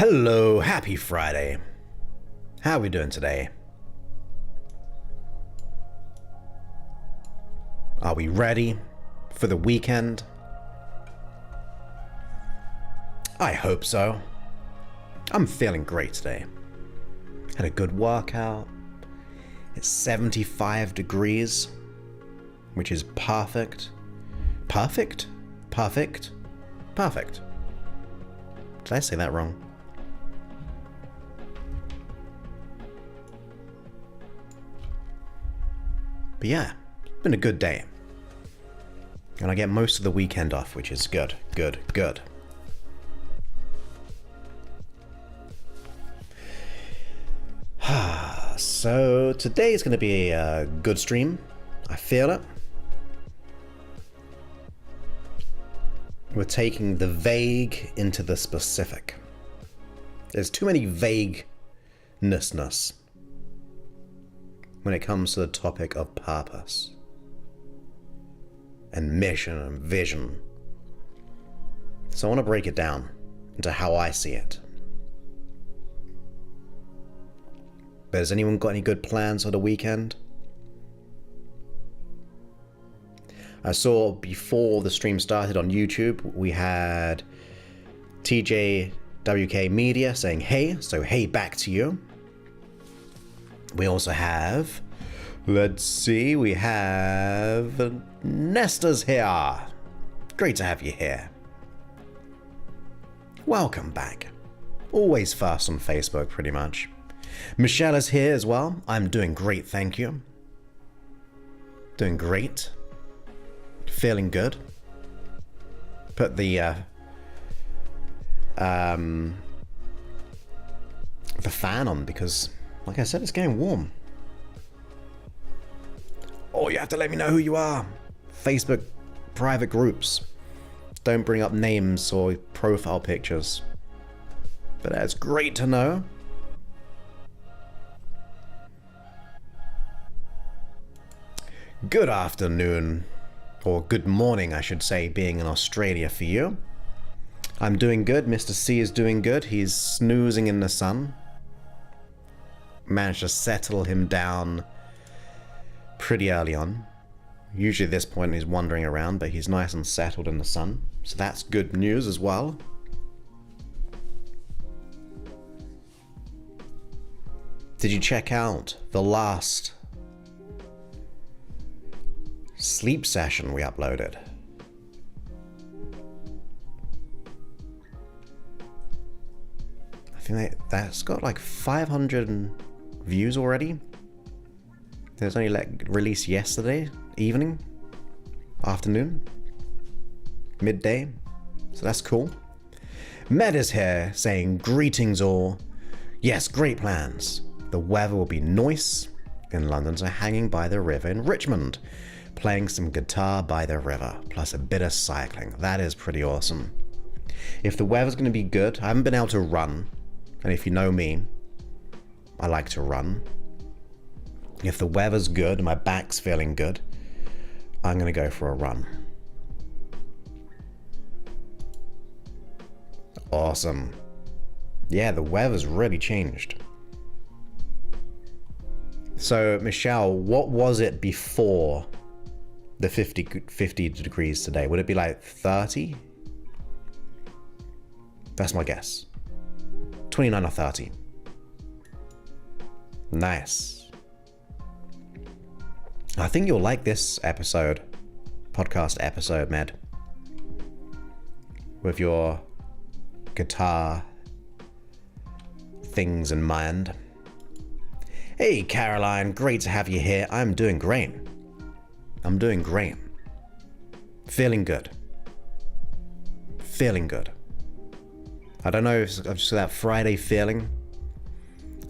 Hello, happy Friday. How are we doing today? Are we ready for the weekend? I hope so. I'm feeling great today. Had a good workout. It's 75 degrees, which is perfect. Perfect? Perfect? Perfect. Did I say that wrong? But yeah, it's been a good day. And I get most of the weekend off, which is good, good, good. So today is going to be a good stream. I feel it. We're taking the vague into the specific. There's too many vagueness when it comes to the topic of purpose and mission and vision. So I want to break it down into how I see it. But has anyone got any good plans for the weekend? I saw before the stream started on YouTube, we had TJWK Media saying hey, so hey back to you. We also have, let's see, we have Nesta's here. Great to have you here. Welcome back. Always first on Facebook, pretty much. Michelle is here as well. I'm doing great, thank you. Doing great. Feeling good. Put the fan on because, like I said, it's getting warm. Oh, you have to let me know who you are. Facebook private groups. Don't bring up names or profile pictures. But that's great to know. Good afternoon, or good morning, I should say, being in Australia for you. I'm doing good. Mr. C is doing good. He's snoozing in the sun. Managed to settle him down pretty early on. Usually at this point he's wandering around, but he's nice and settled in the sun. So that's good news as well. Did you check out the last sleep session we uploaded? I think that's got like 500 views already. It was only released yesterday evening, afternoon, midday, so that's cool. Med is here saying greetings all. Yes, great plans. The weather will be nice in London, so hanging by the river in Richmond, playing some guitar by the river, plus a bit of cycling. That is pretty awesome. If the weather's going to be good, I haven't been able to run, and if you know me, I like to run. If the weather's good and my back's feeling good, I'm going to go for a run. Awesome. Yeah, the weather's really changed. So, Michelle, what was it before the 50 degrees today? Would it be like 30? That's my guess. 29 or 30. Nice. I think you'll like this episode, podcast episode, Med. With your guitar things in mind. Hey, Caroline, great to have you here. I'm doing great. I'm doing great. Feeling good. Feeling good. I don't know if I've just got that Friday feeling.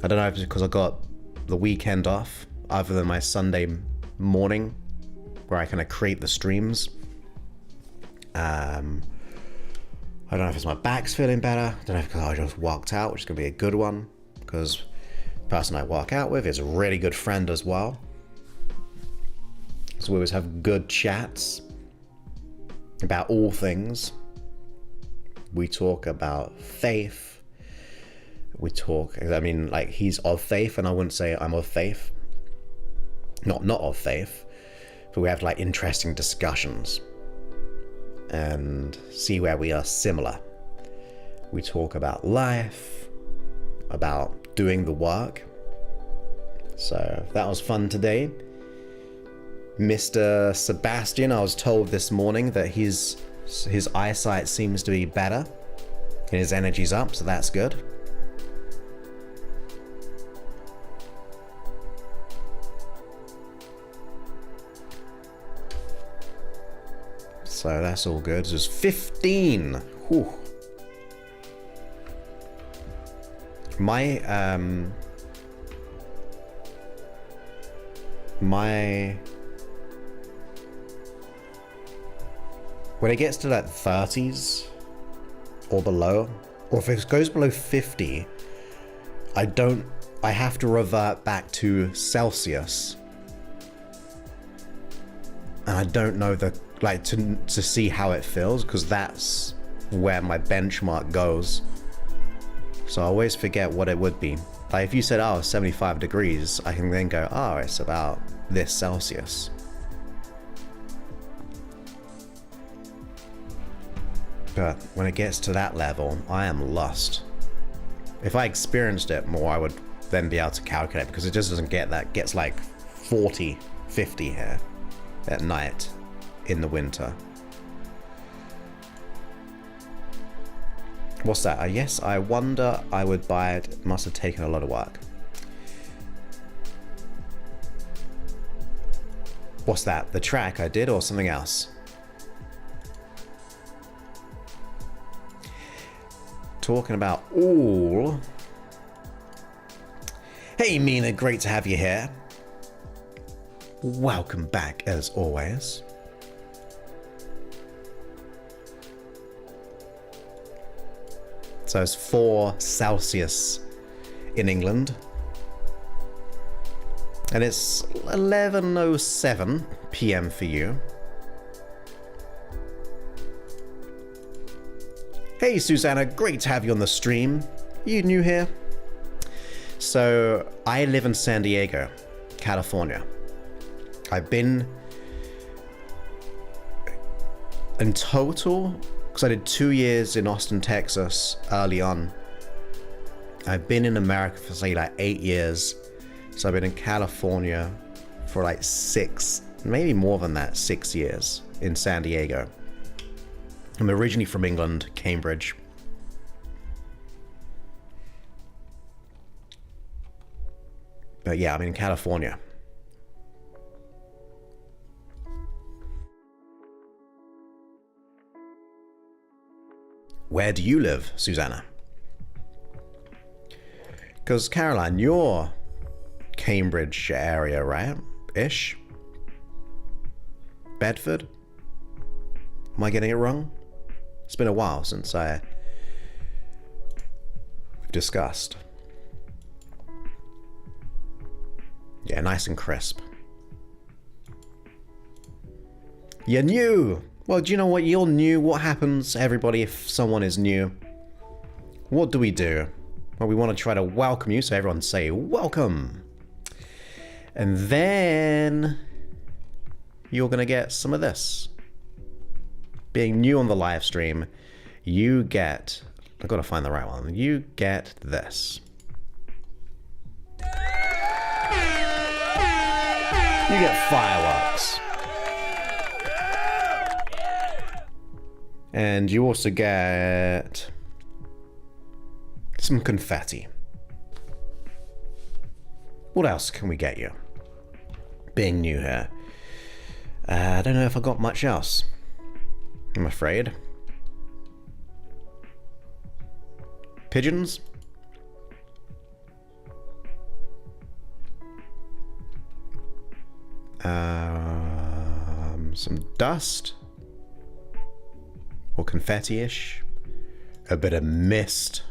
I don't know if it's because I got the weekend off, other than my Sunday morning, where I kind of create the streams. I don't know if it's my back's feeling better. I don't know if because I just walked out, which is going to be a good one, because the person I walk out with is a really good friend as well. So we always have good chats about all things. We talk about faith, We talk. I mean, like, he's of faith, and I wouldn't say I'm of faith. Not of faith, but we have like interesting discussions and see where we are similar. We talk about life, about doing the work. So that was fun today. Mr. Sebastian, I was told this morning that his eyesight seems to be better and his energy's up, so that's good. So that's all good. There's 15. Whew. My when it gets to that 30s or below, or if it goes below 50, I have to revert back to Celsius. And I don't know to see how it feels, because that's where my benchmark goes. So I always forget what it would be. Like if you said, oh, 75 degrees, I can then go, oh, it's about this Celsius. But when it gets to that level, I am lost. If I experienced it more, I would then be able to calculate, because it just doesn't get that. It gets like 40, 50 here at night in the winter. What's that? Yes, I wonder I would buy it. It must have taken a lot of work. What's that? The track I did or something else? Talking about all. Hey Mina, great to have you here. Welcome back as always. So it's 4 Celsius in England. And it's 11:07 p.m. for you. Hey Susanna, great to have you on the stream. You new here? So I live in San Diego, California. I've been in total, because I did 2 years in Austin, Texas early on. I've been in America for say like 8 years. So I've been in California for like 6, maybe more than that, 6 years in San Diego. I'm originally from England, Cambridge. But yeah, I'm in California. Where do you live, Susanna? Because Caroline, you're Cambridge area, right? Ish? Bedford? Am I getting it wrong? It's been a while since we've discussed. Yeah, nice and crisp. You're new! Well, do you know what? You're new. What happens, everybody, if someone is new? What do we do? Well, we want to try to welcome you, so everyone say, welcome! And then you're going to get some of this. Being new on the live stream, you get... I've got to find the right one. You get this. You get fireworks. And you also get some confetti. What else can we get you? Being new here. I don't know if I got much else, I'm afraid. Pigeons? Some dust? Or confetti-ish? A bit of mist?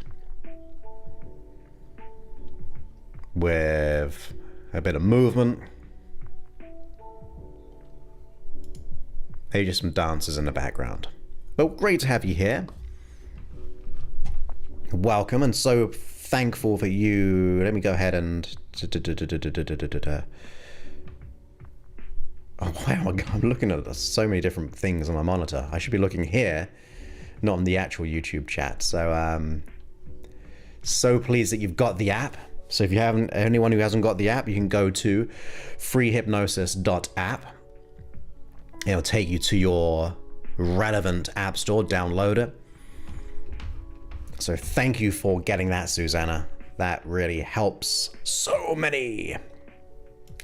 With a bit of movement? Maybe just some dancers in the background. But great to have you here. Welcome, and so thankful for you. Let me go ahead and... Oh, wow, I'm looking at so many different things on my monitor. I should be looking here, not on the actual YouTube chat. So, so pleased that you've got the app. So if you haven't, anyone who hasn't got the app, you can go to freehypnosis.app. It'll take you to your relevant app store, download it. So thank you for getting that, Susanna. That really helps so many.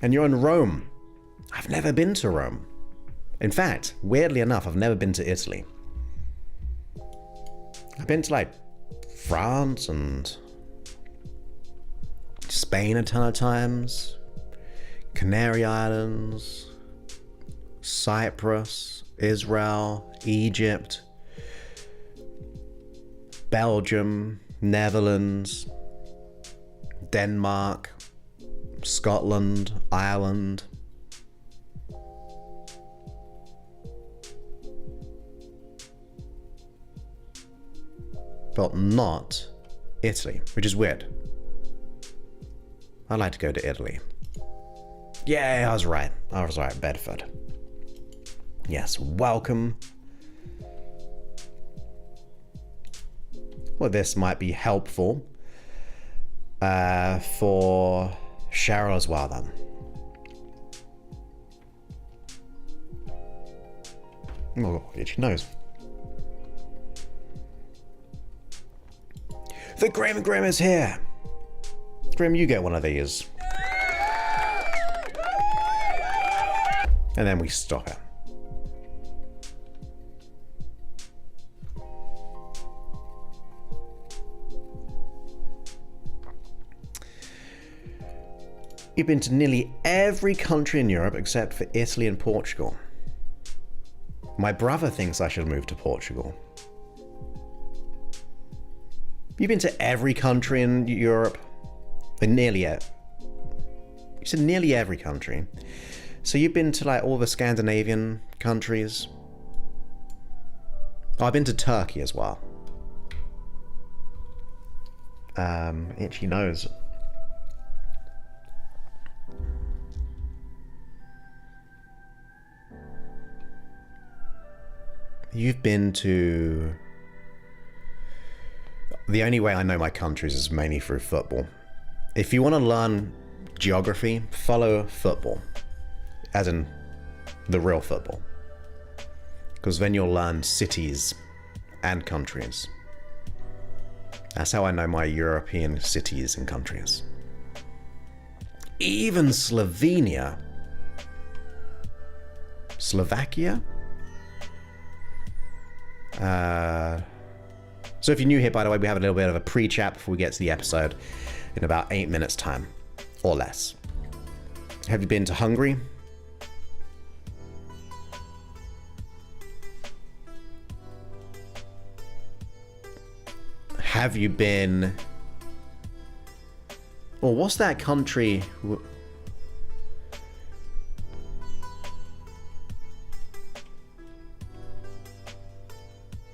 And you're in Rome. I've never been to Rome. In fact, weirdly enough, I've never been to Italy. I've been to like France and Spain a ton of times, Canary Islands, Cyprus, Israel, Egypt, Belgium, Netherlands, Denmark, Scotland, Ireland. But not Italy, which is weird. I'd like to go to Italy. Yeah, I was right. Bedford. Yes, welcome. Well, this might be helpful for Cheryl as well, then. Oh, itchy nose. The Grim is here. Grim, you get one of these. And then we stop it. You've been to nearly every country in Europe except for Italy and Portugal. My brother thinks I should move to Portugal. You've been to every country in Europe? Nearly it. You said nearly every country. So you've been to like all the Scandinavian countries? Oh, I've been to Turkey as well. Itchy nose. You've been to... The only way I know my countries is mainly through football. If you want to learn geography, follow football. As in, the real football. Because then you'll learn cities and countries. That's how I know my European cities and countries. Even Slovenia. Slovakia? So if you're new here, by the way, we have a little bit of a pre-chat before we get to the episode in about 8 minutes time, or less. Have you been to Hungary? Have you been... Well, what's that country...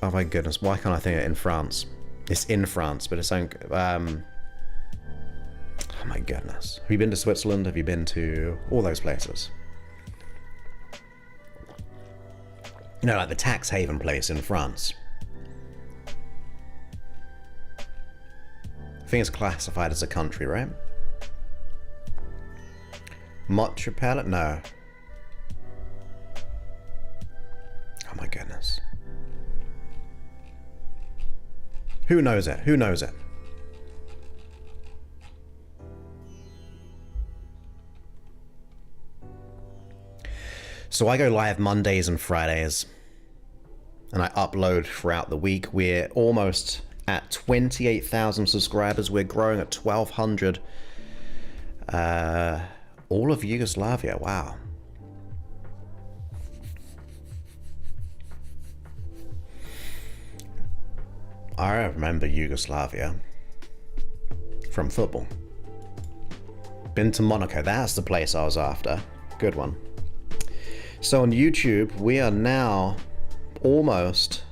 Oh my goodness, why can't I think of it in France? It's in France, but it's on... oh my goodness. Have you been to Switzerland? Have you been to all those places? You know, like the tax haven place in France. I think it's classified as a country, right? Montreal? No. Oh my goodness. Who knows it? Who knows it? So I go live Mondays and Fridays, and I upload throughout the week. We're almost at 28,000 subscribers. We're growing at 1,200. All of Yugoslavia, wow. I remember Yugoslavia from football. Been to Monaco, that's the place I was after. Good one. So on YouTube, we are now almost...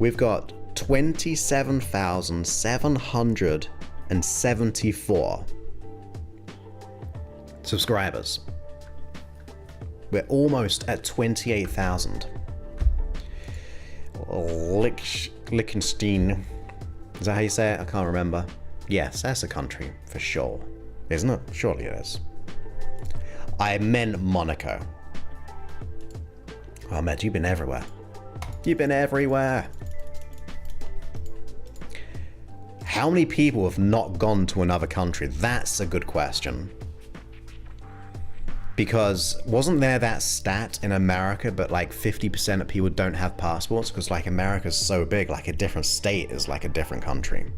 We've got 27,774 subscribers. We're almost at 28,000. Liechtenstein. Is that how you say it? I can't remember. Yes, that's a country for sure. Isn't it? Surely it is. I meant Monaco. Oh, Matt, you've been everywhere. You've been everywhere. How many people have not gone to another country? That's a good question. Because wasn't there that stat in America, but like 50% of people don't have passports? Because like America's so big, like a different state is like a different country.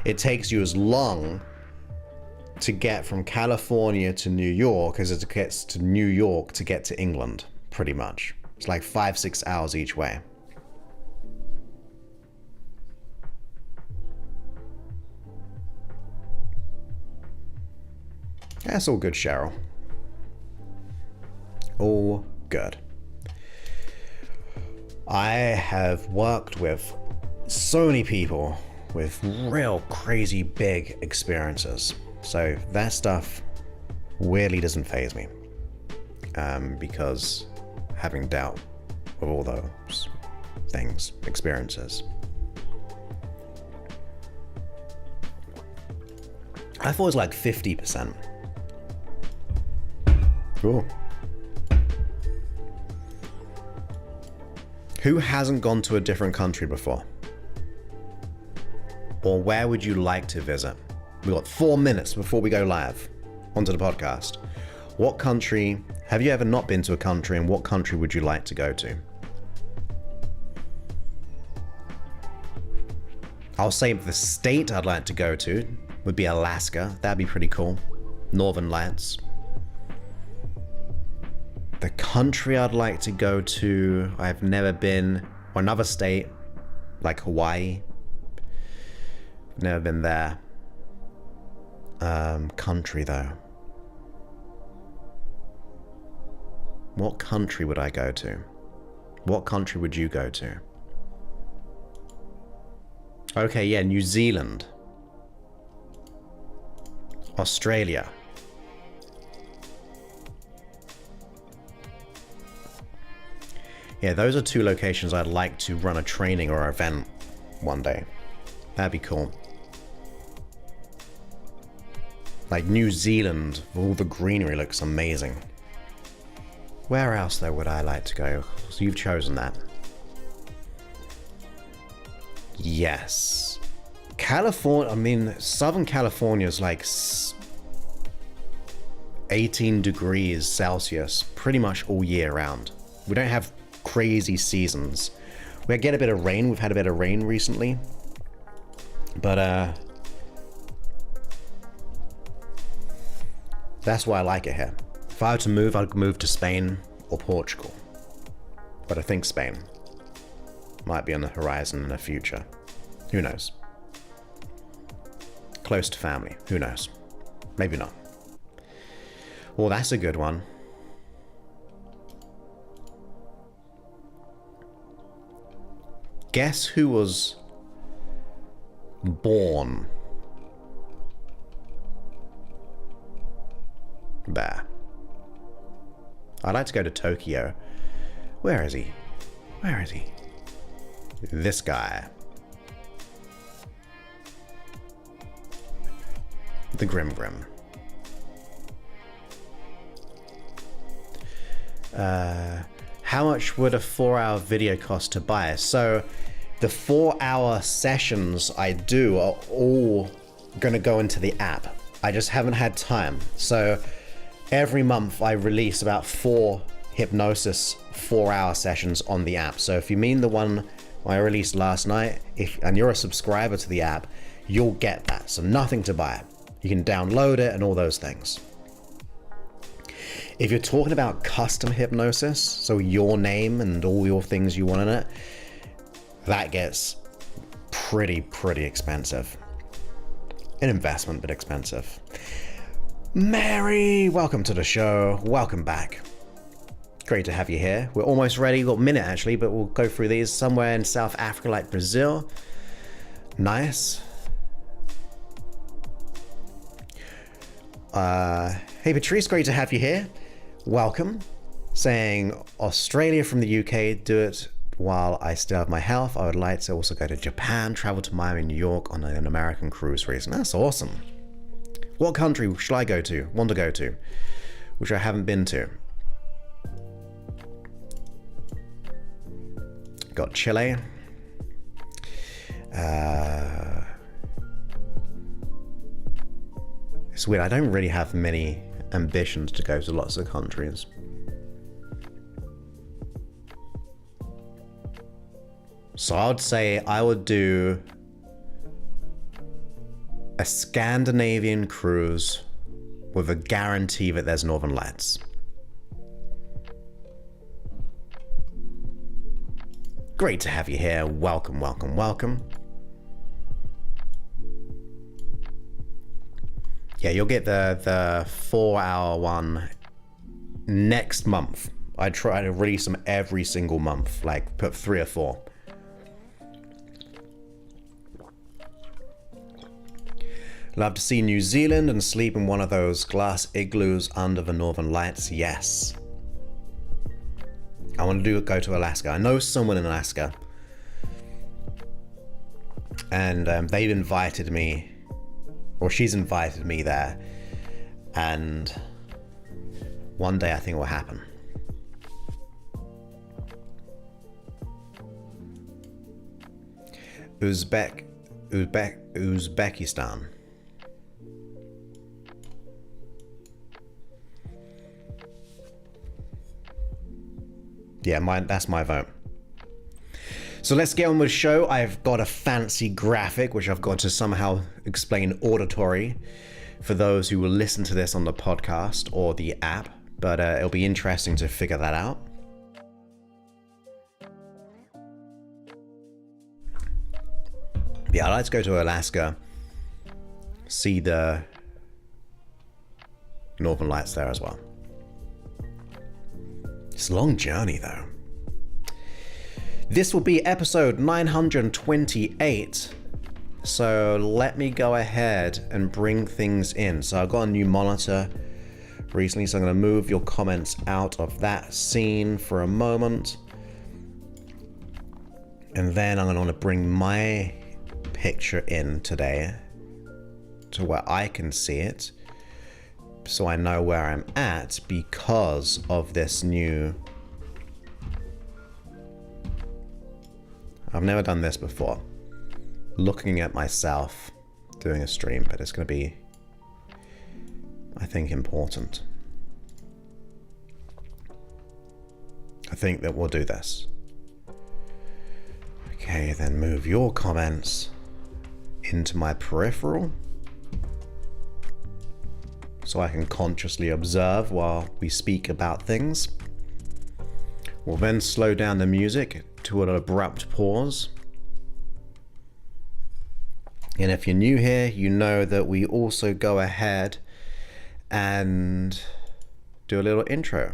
It takes you as long to get from California to New York as it gets to New York to get to England, pretty much. It's like 5-6 hours each way. That's all good, Cheryl. All good. I have worked with so many people with real crazy big experiences. So that stuff weirdly doesn't faze me. Because having dealt with all those things, experiences. I thought it was like 50%. Cool. Who hasn't gone to a different country before? Or where would you like to visit? We've got 4 minutes before we go live onto the podcast. What country, have you ever not been to a country, and what country would you like to go to? I'll say the state I'd like to go to would be Alaska. That'd be pretty cool. Northern Lights. The country I'd like to go to, I've never been, or another state, like Hawaii. Never been there. Country though. What country would I go to? What country would you go to? Okay, yeah, New Zealand. Australia. Yeah, those are 2 locations I'd like to run a training or event one day. That'd be cool. Like New Zealand, all the greenery looks amazing. Where else though would I like to go? So you've chosen that. Yes. California, I mean, Southern California is like 18 degrees Celsius pretty much all year round. We don't have crazy seasons. We get a bit of rain. We've had a bit of rain recently. But, that's why I like it here. If I were to move, I'd move to Spain or Portugal. But I think Spain might be on the horizon in the future. Who knows? Close to family. Who knows? Maybe not. Well, that's a good one. Guess who was born there? I'd like to go to Tokyo. Where is he? Where is he? This guy. The Grim Grim. How much would a 4-hour video cost to buy? So the 4-hour sessions I do are all gonna go into the app. I just haven't had time. So every month I release about 4 hypnosis 4-hour sessions on the app. So if you mean the one I released last night, and you're a subscriber to the app, you'll get that. So nothing to buy. You can download it and all those things. If you're talking about custom hypnosis, so your name and all your things you want in it, that gets pretty expensive. An investment, but expensive. Mary, welcome to the show. Welcome back. Great to have you here. We're almost ready. We've got a minute actually, but we'll go through these. Somewhere in South Africa, like Brazil. Nice. Hey Patrice, great to have you here. Welcome. Saying Australia from the UK, do it while I still have my health. I would like to also go to Japan, travel to Miami, New York on an American cruise recently. That's awesome. What country should I go to? Want to go to? Which I haven't been to. Got Chile. It's weird. I don't really have many ambitions to go to lots of countries. So I would say I would do a Scandinavian cruise with a guarantee that there's Northern Lights. Great to have you here. Welcome, welcome, welcome. Yeah, you'll get the 4-hour one next month. I try to release them every single month, like put 3 or 4. Love to see New Zealand and sleep in one of those glass igloos under the Northern Lights. Yes. I want to go to Alaska. I know someone in Alaska. And they've invited me, or she's invited me there. And one day I think it will happen. Uzbekistan. Yeah, that's my vote. So let's get on with the show. I've got a fancy graphic, which I've got to somehow explain auditory for those who will listen to this on the podcast or the app, but it'll be interesting to figure that out. Yeah, I'd like to go to Alaska, see the Northern Lights there as well. It's a long journey though. This will be episode 928. So let me go ahead and bring things in. So I've got a new monitor recently, so I'm going to move your comments out of that scene for a moment. And then I'm going to want to bring my picture in today to where I can see it, so I know where I'm at because of this new... I've never done this before. Looking at myself doing a stream, but it's going to be, I think, important. I think that we'll do this. Okay, then move your comments into my peripheral so I can consciously observe while we speak about things. We'll then slow down the music to an abrupt pause. And if you're new here, you know that we also go ahead and do a little intro.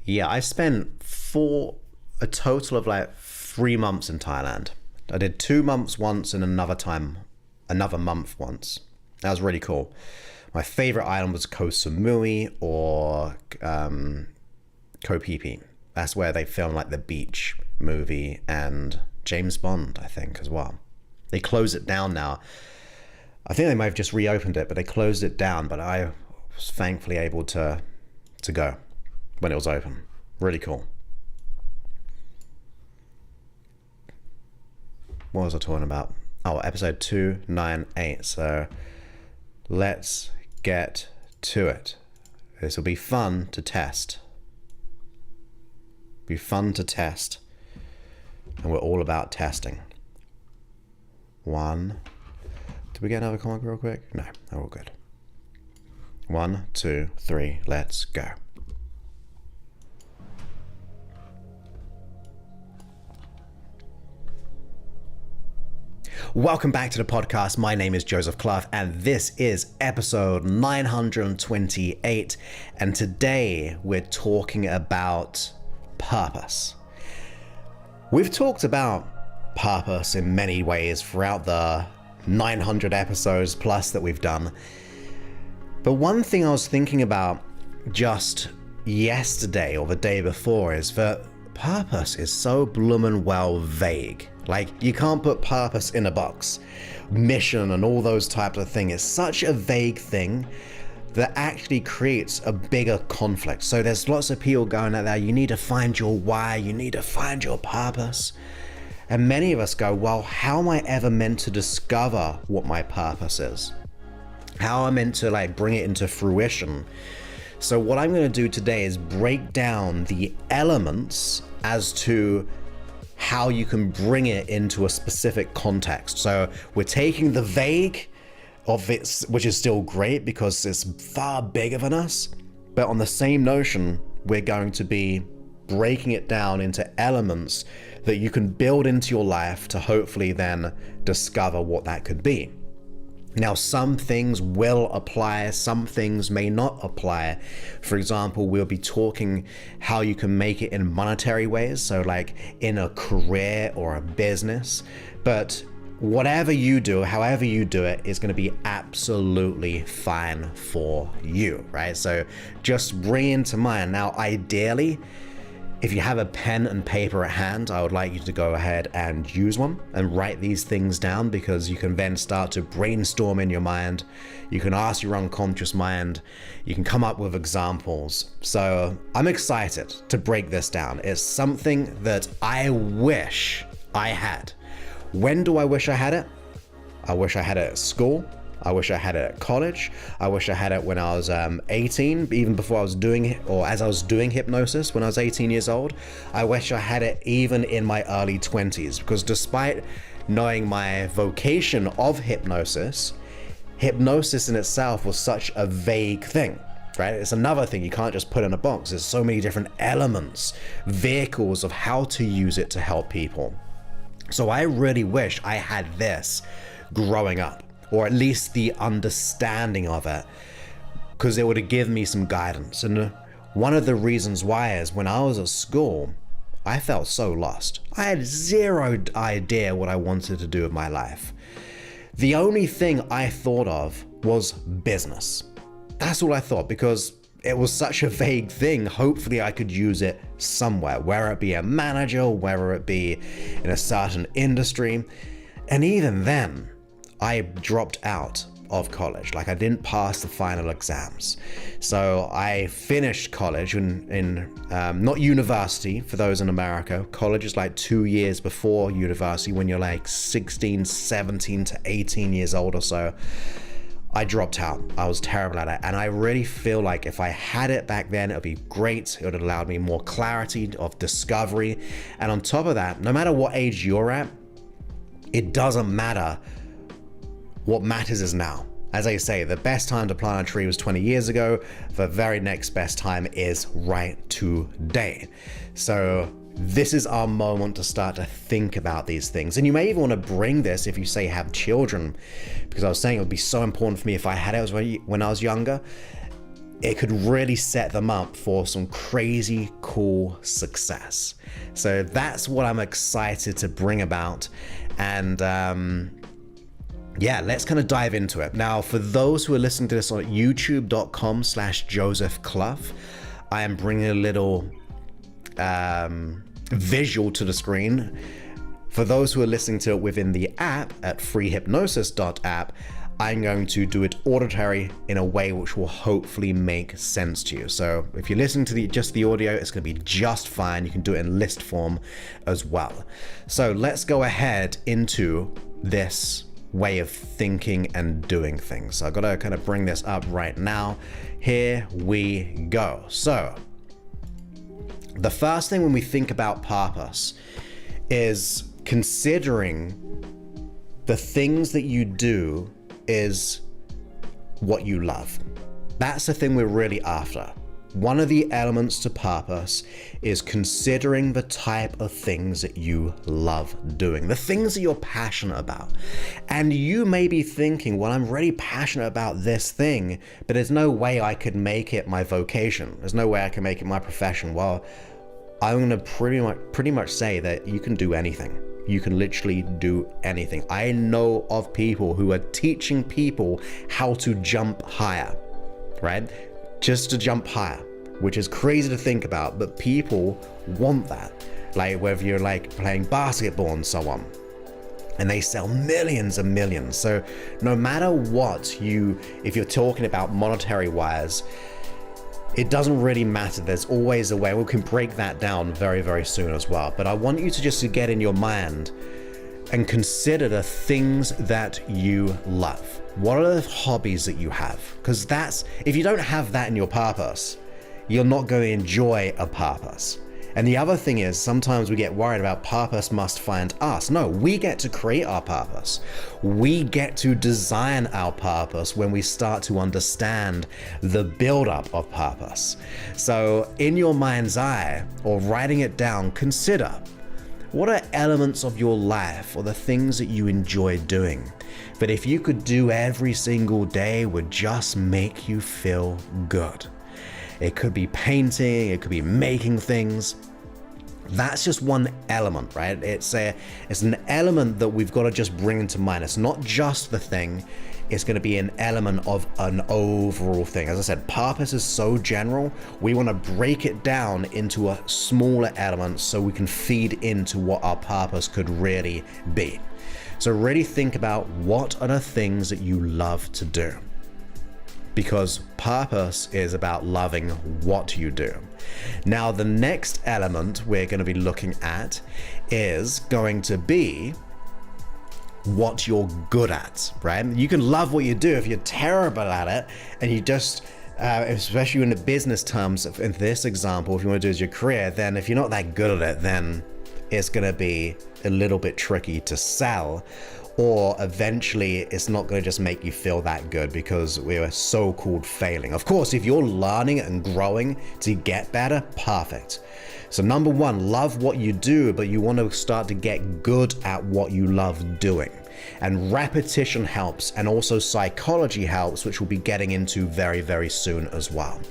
Yeah, I spent a total of like 3 months in Thailand. I did 2 months once and another month once. That was really cool. My favorite island was Koh Samui or Koh Phi Phi. That's where they filmed like the Beach movie and James Bond, I think, as well. They closed it down now. I think they might have just reopened it, but they closed it down. But I was thankfully able to go when it was open. Really cool. What was I talking about? Oh, episode 298. So let's get to it. This will be fun to test. Be fun to test. And we're all about testing. 1. Did we get another comment real quick? No, they're all good. 1, 2, 3, let's go. Welcome back to the podcast. My name is Joseph Clough, and this is episode 928. And today we're talking about purpose. We've talked about purpose in many ways throughout the 900 episodes plus that we've done. But one thing I was thinking about just yesterday or the day before is that purpose is so bloomin' well vague. Like, you can't put purpose in a box. Mission and all those types of things. It's such a vague thing that actually creates a bigger conflict. So there's lots of people going out there, you need to find your why, you need to find your purpose. And many of us go, well, how am I ever meant to discover what my purpose is? How am I meant to bring it into fruition? So what I'm going to do today is break down the elements as to how you can bring it into a specific context. So we're taking the vague of it, which is still great because it's far bigger than us, but on the same notion, we're going to be breaking it down into elements that you can build into your life to hopefully then discover what that could be. Now, some things will apply, some things may not apply. For example, we'll be talking how you can make it in monetary ways, so like in a career or a business. But whatever you do, however you do it, is going to be absolutely fine for you, right? So just bring into mind. Now, ideally, if you have a pen and paper at hand, I would like you to go ahead and use one and write these things down, because you can then start to brainstorm in your mind. You can ask your unconscious mind. You can come up with examples. So I'm excited to break this down. It's something that I wish I had. When do I wish I had it? I wish I had it at school. I wish I had it at college. I wish I had it when I was 18, even before I was doing it, or as I was doing hypnosis when I was 18 years old. I wish I had it even in my early 20s, because despite knowing my vocation of hypnosis, hypnosis in itself was such a vague thing, right? It's another thing you can't just put in a box. There's so many different elements, vehicles of how to use it to help people. So I really wish I had this growing up, or at least the understanding of it, because it would have given me some guidance. And one of the reasons why is when I was at school, I felt so lost. I had zero idea what I wanted to do with my life. The only thing I thought of was business. That's all I thought, because it was such a vague thing. Hopefully I could use it somewhere, whether it be a manager, whether it be in a certain industry. And even then, I dropped out of college. I didn't pass the final exams. So I finished college in not university for those in America. College is 2 years before university, when you're 16, 17 to 18 years old or so. I dropped out. I was terrible at it. And I really feel like if I had it back then, it would be great. It would have allowed me more clarity of discovery. And on top of that, no matter what age you're at, it doesn't matter. What matters is now. As I say, the best time to plant a tree was 20 years ago. The very next best time is right today. So this is our moment to start to think about these things. And you may even want to bring this if you say have children, because I was saying it would be so important for me if I had it when I was younger. It could really set them up for some crazy cool success. So that's what I'm excited to bring about. And yeah, let's kind of dive into it. Now, for those who are listening to this on youtube.com/Joseph Clough, I am bringing a little visual to the screen. For those who are listening to it within the app at freehypnosis.app, I'm going to do it auditory in a way which will hopefully make sense to you. So if you're listening to just the audio, it's going to be just fine. You can do it in list form as well. So let's go ahead into this way of thinking and doing things. So I've got to kind of bring this up right now. Here we go. So the first thing when we think about purpose is considering the things that you do is what you love. That's the thing we're really after. one of the elements to purpose is considering the type of things that you love doing, the things that you're passionate about. And you may be thinking, well, I'm really passionate about this thing, but there's no way I could make it my vocation. There's no way I can make it my profession. Well, I'm going to pretty much say that you can do anything. You can literally do anything. I know of people who are teaching people how to jump higher, right? Just to jump higher, which is crazy to think about, but people want that. Like whether you're like playing basketball and so on, and they sell millions and millions. So no matter what if you're talking about monetary wise, it doesn't really matter. There's always a way. We can break that down very, very soon as well. But I want you to just to get in your mind and consider the things that you love. What are the hobbies that you have? Because if you don't have that in your purpose, you're not going to enjoy a purpose. And the other thing is, sometimes we get worried about purpose must find us. No, we get to create our purpose. We get to design our purpose when we start to understand the buildup of purpose. So in your mind's eye, or writing it down, consider, what are elements of your life or the things that you enjoy doing that if you could do every single day would just make you feel good? It could be painting, it could be making things. That's just one element, right? It's an element that we've got to just bring into mind. It's not just the thing, it's going to be an element of an overall thing. As I said, purpose is so general, we want to break it down into a smaller element so we can feed into what our purpose could really be. So really think about, what are the things that you love to do? Because purpose is about loving what you do. Now, the next element we're going to be looking at is going to be what you're good at, right? You can love what you do. If you're terrible at it and you just, especially in the business terms, in this example, if you want to do as your career, then if you're not that good at it, then it's going to be a little bit tricky to sell. Or eventually it's not going to just make you feel that good because we are so-called failing. Of course, if you're learning and growing to get better, perfect. So number one, love what you do, but you want to start to get good at what you love doing. And repetition helps, and also psychology helps, which we'll be getting into very, very soon as well.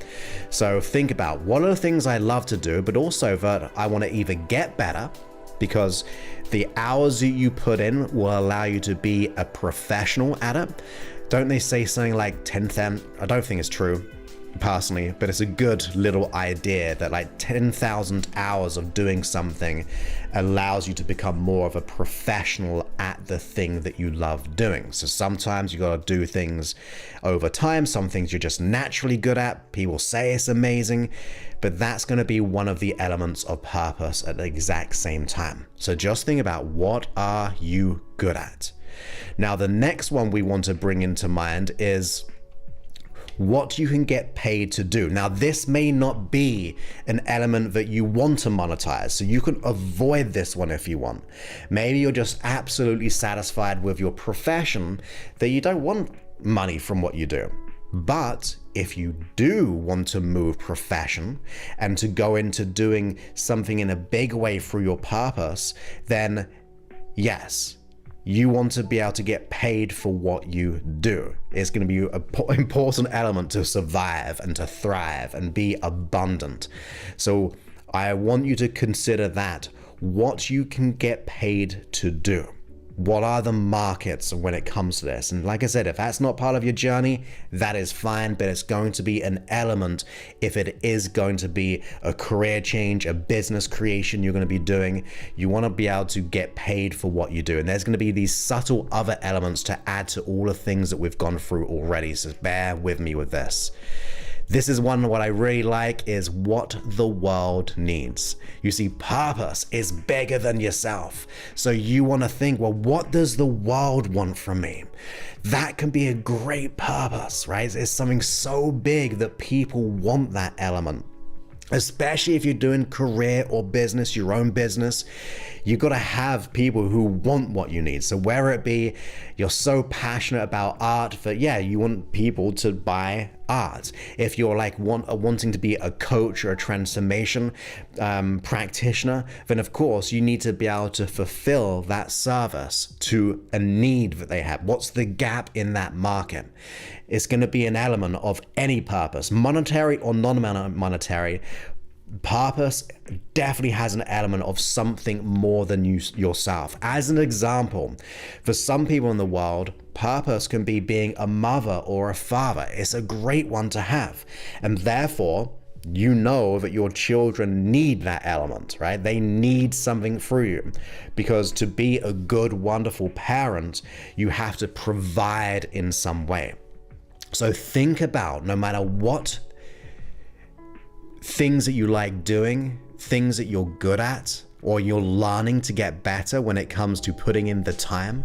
So think about, what are the things I love to do, but also that I want to either get better, because the hours that you put in will allow you to be a professional at it. Don't they say something like 10,000? I don't think it's true personally, but it's a good little idea that like 10,000 hours of doing something allows you to become more of a professional at the thing that you love doing. So sometimes you got to do things over time. Some things you're just naturally good at. People say it's amazing, but that's going to be one of the elements of purpose at the exact same time. So just think about, what are you good at? Now, the next one we want to bring into mind is what you can get paid to do. Now, this may not be an element that you want to monetize, so you can avoid this one if you want. Maybe you're just absolutely satisfied with your profession that you don't want money from what you do. But if you do want to move profession and to go into doing something in a big way through your purpose, then yes, you want to be able to get paid for what you do. It's going to be an important element to survive and to thrive and be abundant. So I want you to consider that, what you can get paid to do. What are the markets when it comes to this? And like I said, if that's not part of your journey, that is fine, but it's going to be an element if it is going to be a career change, a business creation you're going to be doing. You want to be able to get paid for what you do. And there's going to be these subtle other elements to add to all the things that we've gone through already. So bear with me with this. This is one, what I really like is what the world needs. You see, purpose is bigger than yourself. So you want to think, well, what does the world want from me? That can be a great purpose, right? It's something so big that people want that element. Especially if you're doing career or business, your own business, you've got to have people who want what you need. So whether it be you're so passionate about art that, yeah, you want people to buy art, if you're like wanting to be a coach or a transformation practitioner, then of course you need to be able to fulfill that service to a need that they have. What's the gap in that market? It's going to be an element of any purpose, monetary or non-monetary. Purpose definitely has an element of something more than yourself. As an example, for some people in the world, purpose can be being a mother or a father. It's a great one to have. And therefore, you know that your children need that element, right? They need something through you, because to be a good, wonderful parent, you have to provide in some way. So think about, no matter what things that you like doing, things that you're good at, or you're learning to get better when it comes to putting in the time,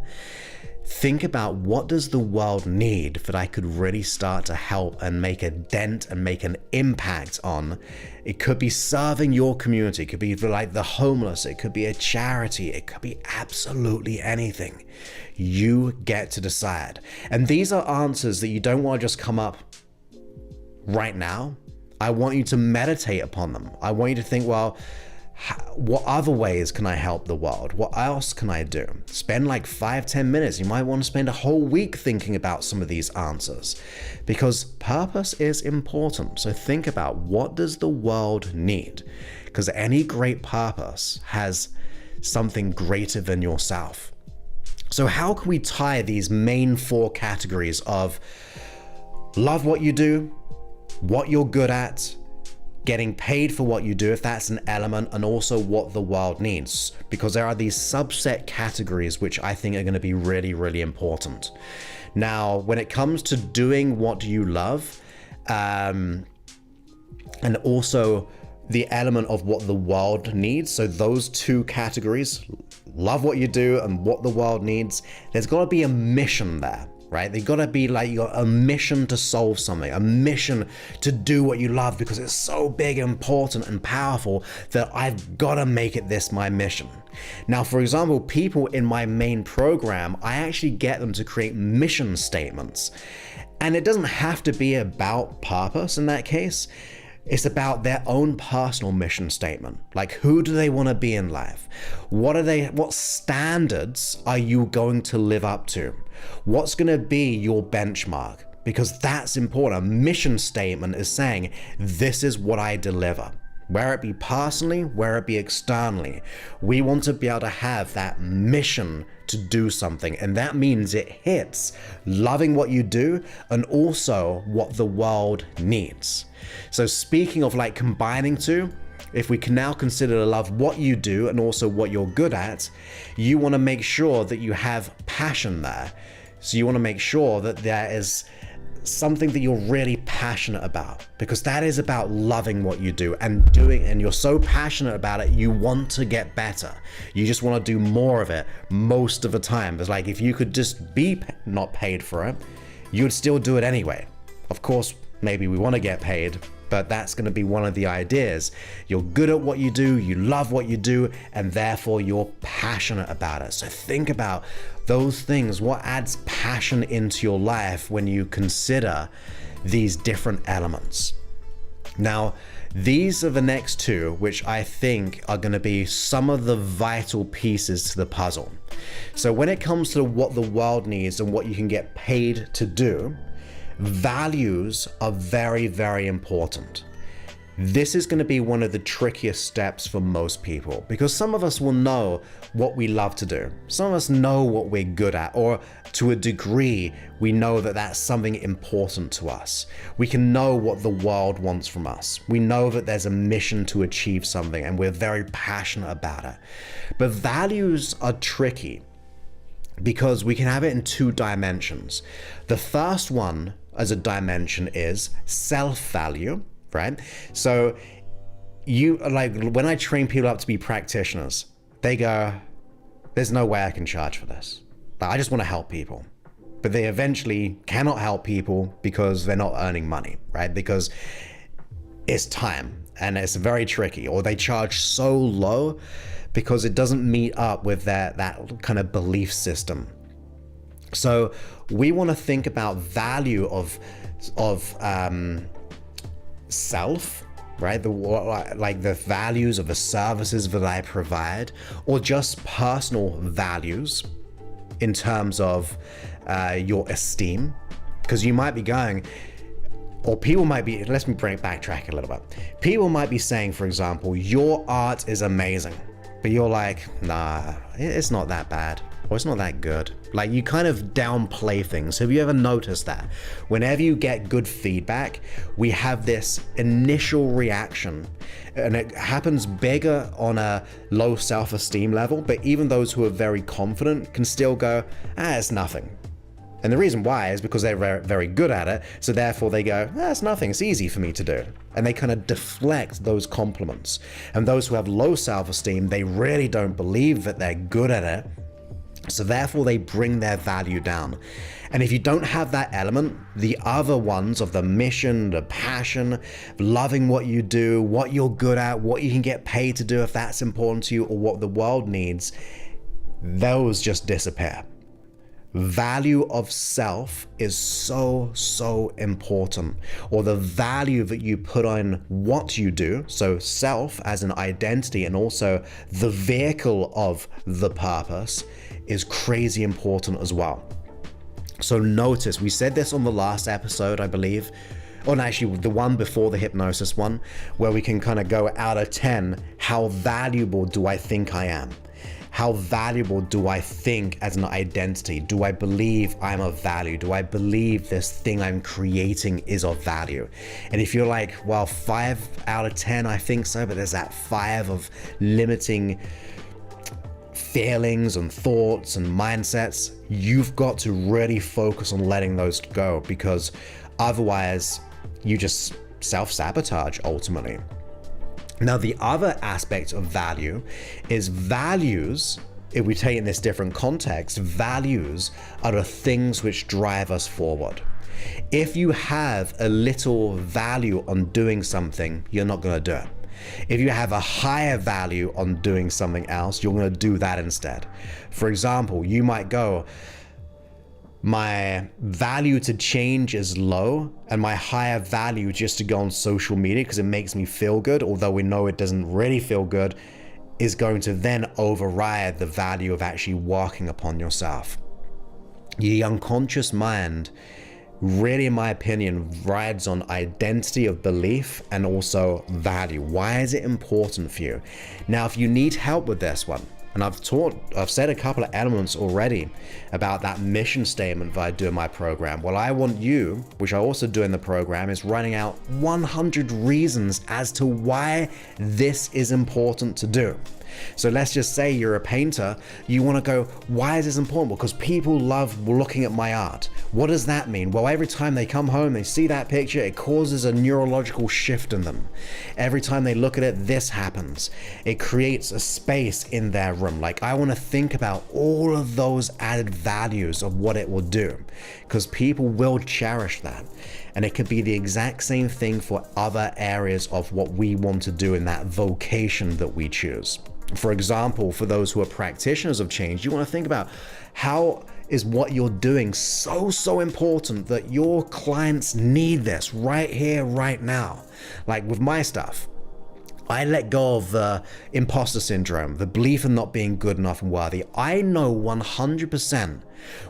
think about, what does the world need that I could really start to help and make a dent and make an impact on? It could be serving your community, it could be like the homeless, it could be a charity, it could be absolutely anything. You get to decide. And these are answers that you don't want to just come up right now. I want you to meditate upon them. I want you to think, well, what other ways can I help the world? What else can I do? Spend like 5-10 minutes. You might want to spend a whole week thinking about some of these answers, because purpose is important. So think about, what does the world need? Because any great purpose has something greater than yourself. So how can we tie these main 4 categories of love what you do, what you're good at, getting paid for what you do, if that's an element, and also what the world needs? Because there are these subset categories which I think are going to be really, really important. Now, when it comes to doing what you love, and also the element of what the world needs, so those 2 categories, love what you do and what the world needs, there's got to be a mission there. Right? They got to be like a mission to solve something, a mission to do what you love, because it's so big, important, and powerful that I've got to make it this my mission. Now, for example, people in my main program, I actually get them to create mission statements. And it doesn't have to be about purpose in that case. It's about their own personal mission statement. Like, who do they want to be in life? What standards are you going to live up to? What's going to be your benchmark? Because that's important. A mission statement is saying, this is what I deliver. Where it be personally, where it be externally. We want to be able to have that mission to do something. And that means it hits loving what you do and also what the world needs. So speaking of like combining 2, if we can now consider to love what you do and also what you're good at, you want to make sure that you have passion there. So you want to make sure that there is something that you're really passionate about, because that is about loving what you do and doing, and you're so passionate about it, you want to get better. You just want to do more of it most of the time. It's like, if you could just be not paid for it, you would still do it anyway. Of course, maybe we want to get paid, but that's going to be one of the ideas. You're good at what you do, you love what you do, and therefore you're passionate about it. So think about those things. What adds passion into your life when you consider these different elements? Now, these are the next 2, which I think are going to be some of the vital pieces to the puzzle. So when it comes to what the world needs and what you can get paid to do, values are very, very important. This is going to be one of the trickiest steps for most people, because some of us will know what we love to do. Some of us know what we're good at, or to a degree, we know that that's something important to us. We can know what the world wants from us. We know that there's a mission to achieve something, and we're very passionate about it. But values are tricky, because we can have it in 2 dimensions. The first one as a dimension is self-value, right? So you, like, when I train people up to be practitioners, they go, there's no way I can charge for this. Like, I just want to help people. But they eventually cannot help people because they're not earning money, right? Because it's time and it's very tricky, or they charge so low because it doesn't meet up with that kind of belief system. So we want to think about value of self, right? Like the values of the services that I provide, or just personal values in terms of your esteem. Because you might be going, or people might be, let me backtrack a little bit. People might be saying, for example, your art is amazing, but you're like, nah, it's not that bad, or it's not that good. Like, you kind of downplay things. Have you ever noticed that? Whenever you get good feedback, we have this initial reaction, and it happens bigger on a low self-esteem level, but even those who are very confident can still go, it's nothing. And the reason why is because they're very, very good at it, so therefore they go, it's nothing, it's easy for me to do. And they kind of deflect those compliments. And those who have low self-esteem, they really don't believe that they're good at it, so therefore they bring their value down. And if you don't have that element, the other ones of the mission, the passion, loving what you do, what you're good at, what you can get paid to do if that's important to you, or what the world needs, those just disappear. Value of self is so important, or the value that you put on what you do. So self as an identity, and also the vehicle of the purpose, is crazy important as well. So notice, we said this on the last episode, I believe, or actually the one before the hypnosis one, where we can kind of go out of 10, how valuable do I think I am? How valuable do I think as an identity? Do I believe I'm of value? Do I believe this thing I'm creating is of value? And if you're like, well, 5 out of 10, I think so, but there's that 5 of limiting feelings and thoughts and mindsets, you've got to really focus on letting those go, because otherwise you just self-sabotage ultimately. Now, the other aspect of value is values. If we take in this different context, values are the things which drive us forward. If you have a little value on doing something, you're not going to do it. If you have a higher value on doing something else, you're going to do that instead. For example, you might go, my value to change is low, and my higher value just to go on social media because it makes me feel good, although we know it doesn't really feel good, is going to then override the value of actually working upon yourself. The unconscious mind really, in my opinion, rides on identity of belief and also value. Why is it important for you? Now, if you need help with this one, and I've said a couple of elements already about that mission statement that I do in my program. Well, I want you, which I also do in the program, is writing out 100 reasons as to why this is important to do. So let's just say you're a painter, you want to go, why is this important? Because people love looking at my art. What does that mean? Well, every time they come home, they see that picture, it causes a neurological shift in them. Every time they look at it, this happens. It creates a space in their room. Like, I want to think about all of those added values of what it will do, because people will cherish that. And it could be the exact same thing for other areas of what we want to do in that vocation that we choose. For example, for those who are practitioners of change, you want to think about how is what you're doing so important that your clients need this right here, right now. Like with my stuff, I let go of the imposter syndrome, the belief in not being good enough and worthy. I know 100%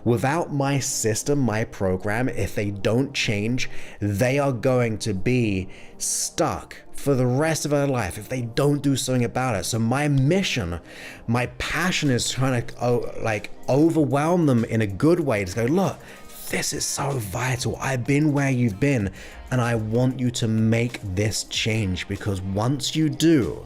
without my system, my program, if they don't change, they are going to be stuck for the rest of their life if they don't do something about it. So my mission, my passion is trying to overwhelm them in a good way to go, look, this is so vital. I've been where you've been, and I want you to make this change, because once you do,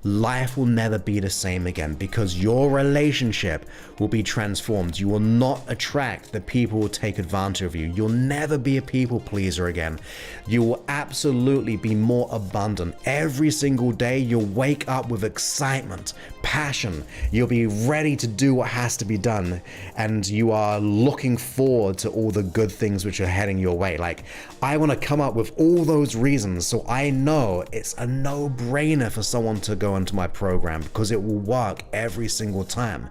life will never be the same again, because your relationship will be transformed. You will not attract the people who will take advantage of you. You'll never be a people pleaser again. You will absolutely be more abundant. Every single day you'll wake up with excitement, passion. You'll be ready to do what has to be done. And you are looking forward to all the good things which are heading your way. Like, I want to come up with all those reasons so I know it's a no-brainer for someone to go into my program, because it will work every single time.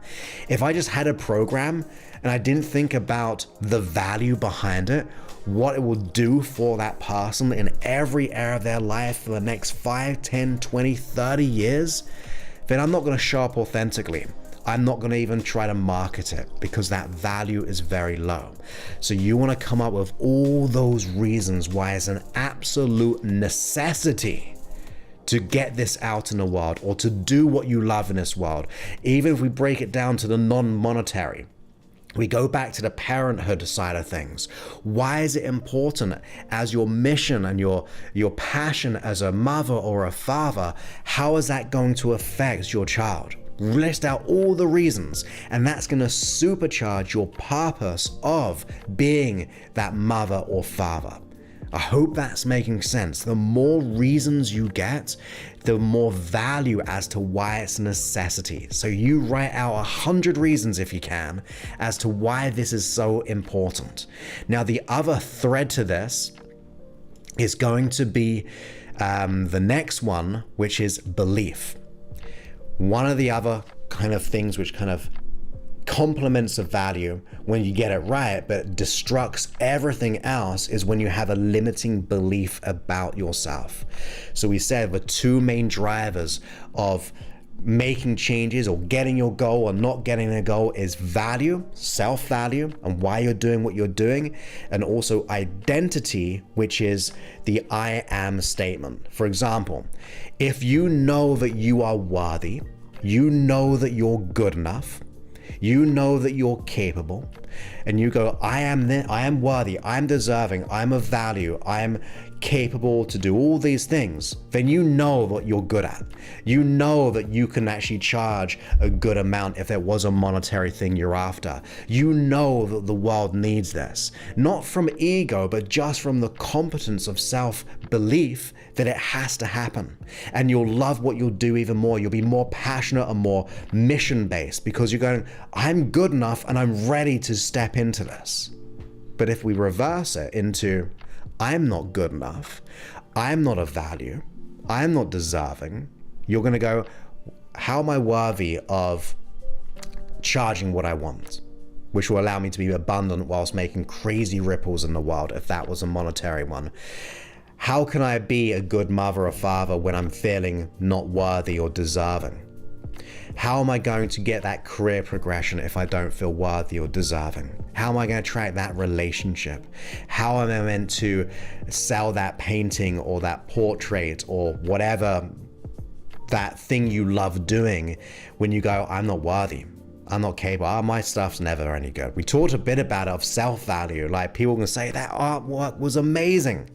If I just had a program and I didn't think about the value behind it, what it will do for that person in every area of their life for the next 5, 10, 20, 30 years, then I'm not going to show up authentically. I'm not going to even try to market it, because that value is very low. So you want to come up with all those reasons why it's an absolute necessity to get this out in the world, or to do what you love in this world. Even if we break it down to the non-monetary, we go back to the parenthood side of things. Why is it important as your mission and your passion as a mother or a father? How is that going to affect your child? List out all the reasons, and that's going to supercharge your purpose of being that mother or father. I hope that's making sense. The more reasons you get, the more value as to why it's a necessity. So you write out 100 reasons, if you can, as to why this is so important. Now, the other thread to this is going to be the next one, which is belief. One of the other kind of things which kind of complements of value when you get it right, but destructs everything else, is when you have a limiting belief about yourself. So we said the two main drivers of making changes or getting your goal or not getting a goal is value, self-value, and why you're doing what you're doing, and also identity, which is the I am statement. For example, if you know that you are worthy, you know that you're good enough, you know that you're capable, and you go, I am worthy, I'm deserving, I'm of value, I'm capable to do all these things, then you know what you're good at. You know that you can actually charge a good amount if there was a monetary thing you're after. You know that the world needs this, not from ego, but just from the competence of self-belief that it has to happen. And you'll love what you'll do even more. You'll be more passionate and more mission-based, because you're going, I'm good enough and I'm ready to step into this. But if we reverse it into, I'm not good enough, I'm not of value, I'm not deserving, you're going to go, how am I worthy of charging what I want, which will allow me to be abundant whilst making crazy ripples in the world, if that was a monetary one? How can I be a good mother or father when I'm feeling not worthy or deserving? How am I going to get that career progression if I don't feel worthy or deserving? How am I going to attract that relationship? How am I meant to sell that painting or that portrait or whatever that thing you love doing when you go, I'm not worthy, I'm not capable, my stuff's never any good? We talked a bit about it, of self-value. Like, people can say that artwork was amazing,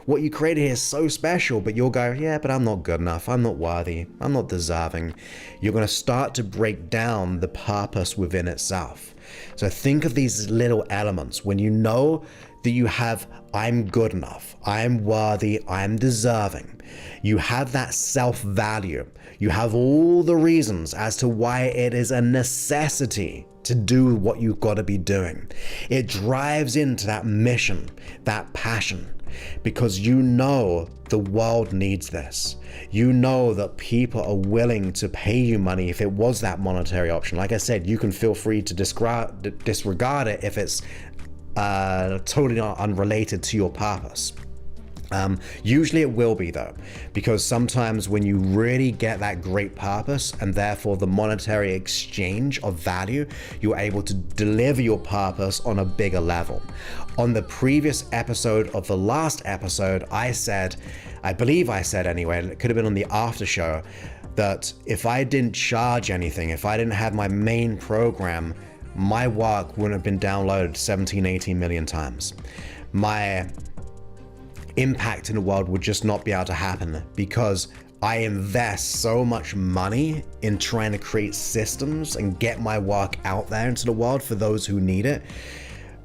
what you created here is so special, but you'll go, yeah, but I'm not good enough, I'm not worthy, I'm not deserving. You're going to start to break down the purpose within itself. So think of these little elements. When you know that you have, I'm good enough, I'm worthy, I'm deserving, you have that self-value, you have all the reasons as to why it is a necessity to do what you've got to be doing. It drives into that mission, that passion, because you know the world needs this. You know that people are willing to pay you money if it was that monetary option. Like I said, you can feel free to disregard it if it's totally unrelated to your purpose. Usually it will be, though, because sometimes when you really get that great purpose and therefore the monetary exchange of value, you're able to deliver your purpose on a bigger level. On the previous episode of the last episode, I believe I said anyway, it could have been on the after show, that if I didn't charge anything, if I didn't have my main program, my work wouldn't have been downloaded 17, 18 million times. My impact in the world would just not be able to happen, because I invest so much money in trying to create systems and get my work out there into the world for those who need it.